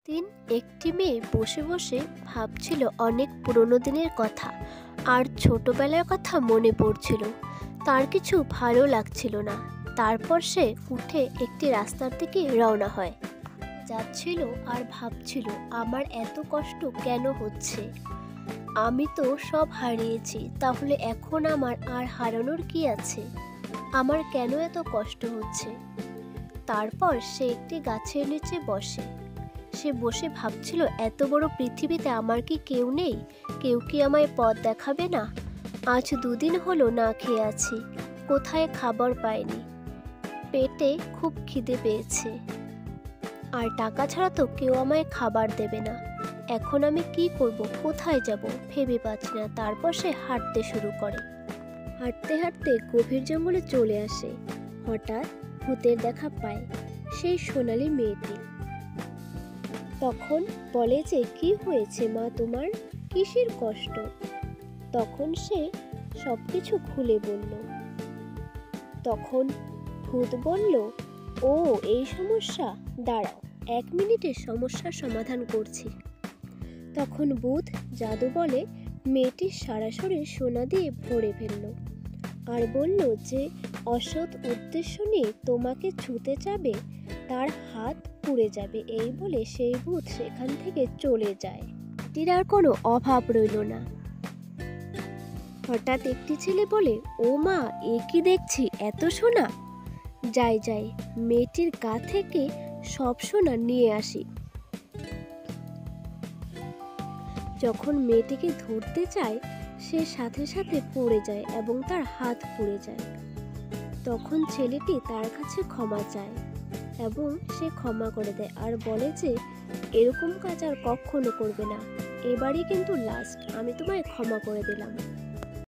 দিন একটি মেয়ে বসে বসে ভাবছিল অনেক পুরনো দিনের কথা আর ছোটবেলার কথা মনে পড়ছিল। তার কিছু ভালো লাগছিল না। তারপর সে উঠে একটি রাস্তার দিকে রওনা হয়। যাচ্ছিল আর ভাবছিল, আমার এত কষ্ট কেন হচ্ছে? আমি তো সব হারিয়েছি, তাহলে এখন আমার আর হারানোর কি আছে? আমার কেন এত কষ্ট হচ্ছে? তারপর সে একটি গাছের নিচে বসে। সে বসে ভাবছিল, এত বড় পৃথিবীতে আমার কি কেউ নেই? কেউ কি আমায় পথ দেখাবে না? আজ 2 দিন হলো না খেয়ে আছি, কোথায় খাবার পাইনি, পেটে খুব খিদে পেয়েছে, আর টাকা ছাড়া তো কেউ আমায় খাবার দেবে না। এখন আমি কি করব, কোথায় যাব ভেবে পাচ্ছি না। তারপর সে হাঁটতে শুরু করে। হাঁটতে হাঁটতে গভীর জঙ্গলে চলে আসে। হঠাৎ ভূতের দেখা পায় সেই সোনালী মেয়েটি। তখন বলে যে, কি হয়েছে মা তোমার, কিসের কষ্ট? তখন সে সবকিছু খুলে বলল। তখন ভূত বলল, ও এই সমস্যা, দাঁড়াও 1 মিনিটে সমস্যার সমাধান করছি। তখন ভূত জাদু বলে মেয়েটির সারা শরীর সোনা দিয়ে ভরে ফেলল আর বলল যে অসৎ উদ্দেশ্য নিয়ে তোমাকে ছুঁতে যাবে তার হাত পুড়ে যাবে। এই বলে সেই ভূত সেখান থেকে চলে যায়। মেয়েটির আর কোনো অভাব রইল না। হঠাৎ একটি ছেলে বলে, ও মা, এ কি দেখছি, এত সোনা! যাই যাই, মেয়েটির গা থেকে সব সোনা নিয়ে আসি। যখন মেয়েটিকে ধরতে চায়, সে সাথে সাথে পড়ে যায় এবং তার হাত পুড়ে যায়। তখন ছেলেটি তার কাছে ক্ষমা চায় এবং সে ক্ষমা করে দেয় আর বলে যে, এরকম কাজ আর কখনো করবে না, এবারই কিন্তু লাস্ট, আমি তোমায় ক্ষমা করে দিলাম।